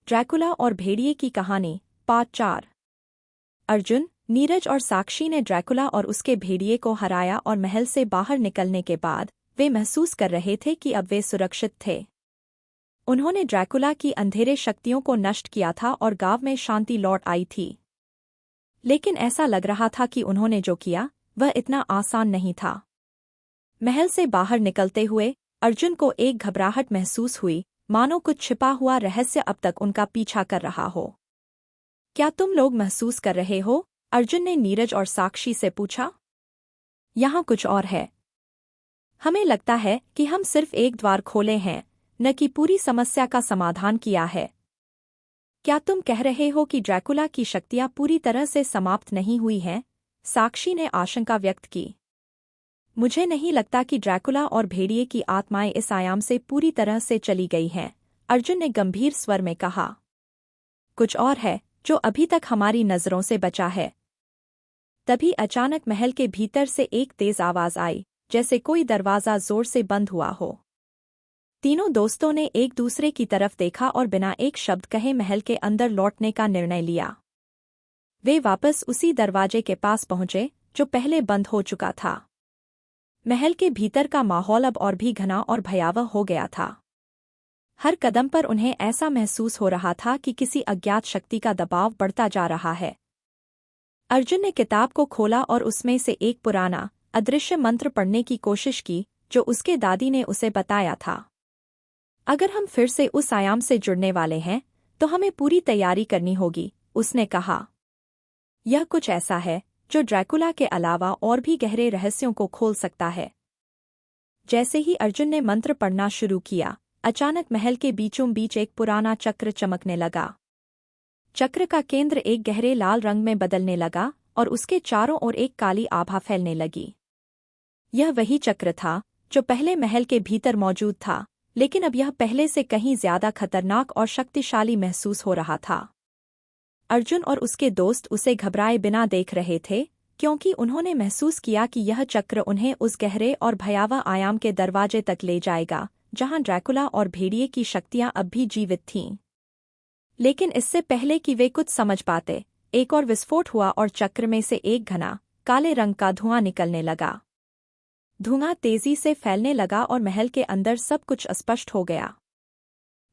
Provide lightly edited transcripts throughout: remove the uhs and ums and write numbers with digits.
Dracula और भेड़िए की कहानी पार्ट 4। अर्जुन, नीरज और साक्षी ने ड्रैकुला और उसके भेड़िए को हराया और महल से बाहर निकलने के बाद वे महसूस कर रहे थे कि अब वे सुरक्षित थे। उन्होंने ड्रैकुला की अंधेरे शक्तियों को नष्ट किया था और गांव में शांति लौट आई थी। लेकिन ऐसा लग रहा था कि उन्होंने जो किया वह इतना आसान नहीं था। महल से बाहर निकलते हुए अर्जुन को एक घबराहट महसूस हुई, मानो कुछ छिपा हुआ रहस्य अब तक उनका पीछा कर रहा हो। क्या तुम लोग महसूस कर रहे हो? अर्जुन ने नीरज और साक्षी से पूछा। यहाँ कुछ और है। हमें लगता है कि हम सिर्फ एक द्वार खोले हैं, न कि पूरी समस्या का समाधान किया है। क्या तुम कह रहे हो कि ड्रैकुला की शक्तियाँ पूरी तरह से समाप्त नहीं हुई हैं? साक्षी ने आशंका व्यक्त की। मुझे नहीं लगता कि ड्रैकुला और भेड़िए की आत्माएं इस आयाम से पूरी तरह से चली गई हैं, अर्जुन ने गंभीर स्वर में कहा। कुछ और है जो अभी तक हमारी नजरों से बचा है। तभी अचानक महल के भीतर से एक तेज आवाज आई, जैसे कोई दरवाजा जोर से बंद हुआ हो। तीनों दोस्तों ने एक दूसरे की तरफ देखा और बिना एक शब्द कहे महल के अंदर लौटने का निर्णय लिया। वे वापस उसी दरवाजे के पास पहुंचे जो पहले बंद हो चुका था। महल के भीतर का माहौल अब और भी घना और भयावह हो गया था। हर कदम पर उन्हें ऐसा महसूस हो रहा था कि किसी अज्ञात शक्ति का दबाव बढ़ता जा रहा है। अर्जुन ने किताब को खोला और उसमें से एक पुराना, अदृश्य मंत्र पढ़ने की कोशिश की जो उसके दादी ने उसे बताया था। अगर हम फिर से उस आयाम से जुड़ने वाले हैं तो हमें पूरी तैयारी करनी होगी, उसने कहा। यह कुछ ऐसा है जो ड्रैकुला के अलावा और भी गहरे रहस्यों को खोल सकता है। जैसे ही अर्जुन ने मंत्र पढ़ना शुरू किया, अचानक महल के बीचों बीच एक पुराना चक्र चमकने लगा। चक्र का केंद्र एक गहरे लाल रंग में बदलने लगा और उसके चारों ओर एक काली आभा फैलने लगी। यह वही चक्र था जो पहले महल के भीतर मौजूद था, लेकिन अब यह पहले से कहीं ज्यादा खतरनाक और शक्तिशाली महसूस हो रहा था। अर्जुन और उसके दोस्त उसे घबराए बिना देख रहे थे, क्योंकि उन्होंने महसूस किया कि यह चक्र उन्हें उस गहरे और भयावह आयाम के दरवाजे तक ले जाएगा जहां ड्रैकुला और भेड़िए की शक्तियां अब भी जीवित थीं। लेकिन इससे पहले कि वे कुछ समझ पाते, एक और विस्फोट हुआ और चक्र में से एक घना, काले रंग का धुआं निकलने लगा। धुआं तेजी से फैलने लगा और महल के अंदर सब कुछ अस्पष्ट हो गया।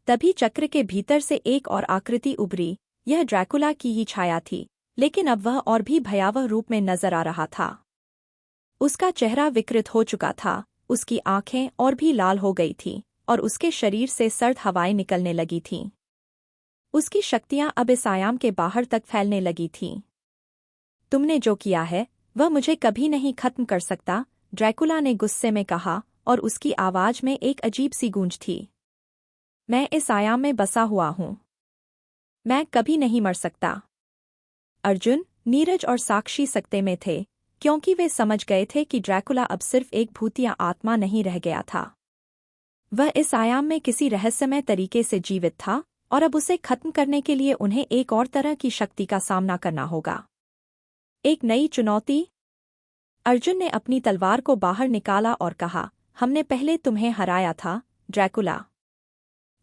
तभी चक्र के भीतर से एक और आकृति उभरी। यह ड्रैकुला की ही छाया थी, लेकिन अब वह और भी भयावह रूप में नजर आ रहा था। उसका चेहरा विकृत हो चुका था, उसकी आंखें और भी लाल हो गई थीं और उसके शरीर से सर्द हवाएं निकलने लगी थीं। उसकी शक्तियां अब इस आयाम के बाहर तक फैलने लगी थीं। तुमने जो किया है वह मुझे कभी नहीं खत्म कर सकता, ड्रैकुला ने गुस्से में कहा और उसकी आवाज में एक अजीब सी गूंज थी। मैं इस आयाम में बसा हुआ हूँ। मैं कभी नहीं मर सकता। अर्जुन, नीरज और साक्षी सकते में थे, क्योंकि वे समझ गए थे कि ड्रैकुला अब सिर्फ एक भूतिया आत्मा नहीं रह गया था। वह इस आयाम में किसी रहस्यमय तरीके से जीवित था और अब उसे खत्म करने के लिए उन्हें एक और तरह की शक्ति का सामना करना होगा। एक नई चुनौती। अर्जुन ने अपनी तलवार को बाहर निकाला और कहा, हमने पहले तुम्हें हराया था, ड्रैकुला।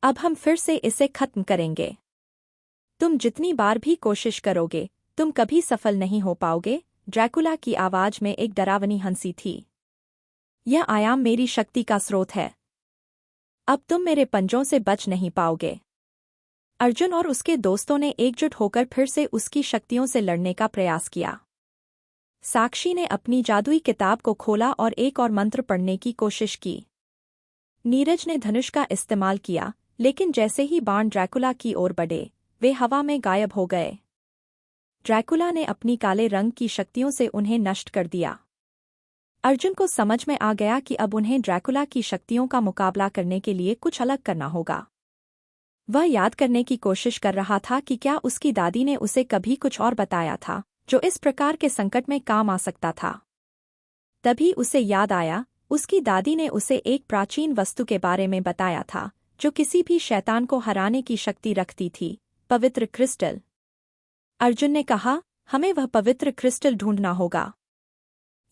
अब हम फिर से इसे खत्म करेंगे। तुम जितनी बार भी कोशिश करोगे, तुम कभी सफल नहीं हो पाओगे, ड्रैकुला की आवाज में एक डरावनी हंसी थी। यह आयाम मेरी शक्ति का स्रोत है। अब तुम मेरे पंजों से बच नहीं पाओगे। अर्जुन और उसके दोस्तों ने एकजुट होकर फिर से उसकी शक्तियों से लड़ने का प्रयास किया। साक्षी ने अपनी जादुई किताब को खोला और एक और मंत्र पढ़ने की कोशिश की। नीरज ने धनुष का इस्तेमाल किया, लेकिन जैसे ही बाण ड्रैकुला की ओर बढ़े, वे हवा में गायब हो गए। ड्रैकुला ने अपनी काले रंग की शक्तियों से उन्हें नष्ट कर दिया। अर्जुन को समझ में आ गया कि अब उन्हें ड्रैकुला की शक्तियों का मुकाबला करने के लिए कुछ अलग करना होगा। वह याद करने की कोशिश कर रहा था कि क्या उसकी दादी ने उसे कभी कुछ और बताया था जो इस प्रकार के संकट में काम आ सकता था। तभी उसे याद आया, उसकी दादी ने उसे एक प्राचीन वस्तु के बारे में बताया था जो किसी भी शैतान को हराने की शक्ति रखती थी, पवित्र क्रिस्टल। अर्जुन ने कहा, हमें वह पवित्र क्रिस्टल ढूंढना होगा।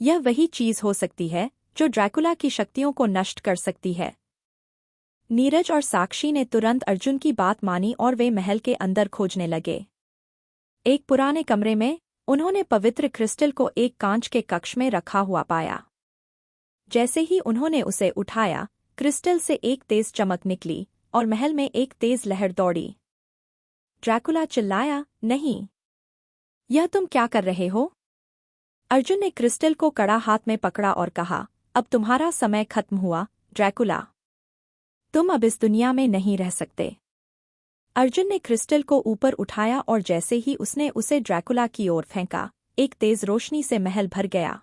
यह वही चीज हो सकती है जो ड्रैकुला की शक्तियों को नष्ट कर सकती है। नीरज और साक्षी ने तुरंत अर्जुन की बात मानी और वे महल के अंदर खोजने लगे। एक पुराने कमरे में उन्होंने पवित्र क्रिस्टल को एक कांच के कक्ष में रखा हुआ पाया। जैसे ही उन्होंने उसे उठाया, क्रिस्टल से एक तेज चमक निकली और महल में एक तेज लहर दौड़ी। ड्रैकुला चिल्लाया, नहीं, यह तुम क्या कर रहे हो? अर्जुन ने क्रिस्टल को कड़ा हाथ में पकड़ा और कहा, अब तुम्हारा समय खत्म हुआ, ड्रैकुला। तुम अब इस दुनिया में नहीं रह सकते। अर्जुन ने क्रिस्टल को ऊपर उठाया और जैसे ही उसने उसे ड्रैकुला की ओर फेंका, एक तेज रोशनी से महल भर गया।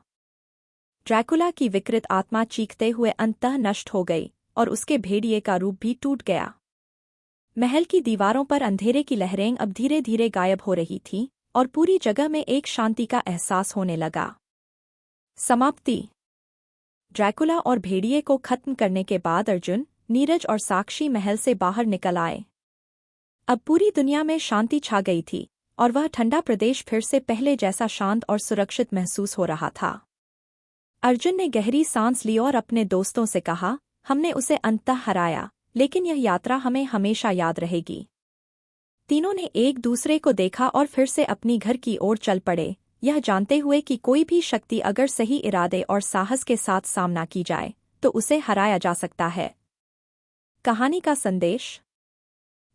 ड्रैकुला की विकृत आत्मा चीखते हुए अंततः नष्ट हो गई और उसके भेड़िए का रूप भी टूट गया। महल की दीवारों पर अंधेरे की लहरें अब धीरे धीरे गायब हो रही थीं और पूरी जगह में एक शांति का एहसास होने लगा। समाप्ति। ड्रैकुला और भेड़िए को खत्म करने के बाद अर्जुन, नीरज और साक्षी महल से बाहर निकल आए। अब पूरी दुनिया में शांति छा गई थी और वह ठंडा प्रदेश फिर से पहले जैसा शांत और सुरक्षित महसूस हो रहा था। अर्जुन ने गहरी सांस ली और अपने दोस्तों से कहा, हमने उसे अंततः हराया, लेकिन यह यात्रा हमें हमेशा याद रहेगी। तीनों ने एक दूसरे को देखा और फिर से अपनी घर की ओर चल पड़े, यह जानते हुए कि कोई भी शक्ति अगर सही इरादे और साहस के साथ सामना की जाए तो उसे हराया जा सकता है। कहानी का संदेश।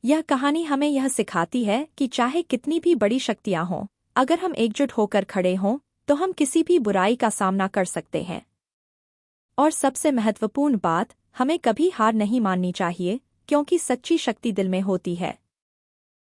यह कहानी हमें यह सिखाती है कि चाहे कितनी भी बड़ी शक्तियां हों, अगर हम एकजुट होकर खड़े हों तो हम किसी भी बुराई का सामना कर सकते हैं। और सबसे महत्वपूर्ण बात, हमें कभी हार नहीं माननी चाहिए, क्योंकि सच्ची शक्ति दिल में होती है।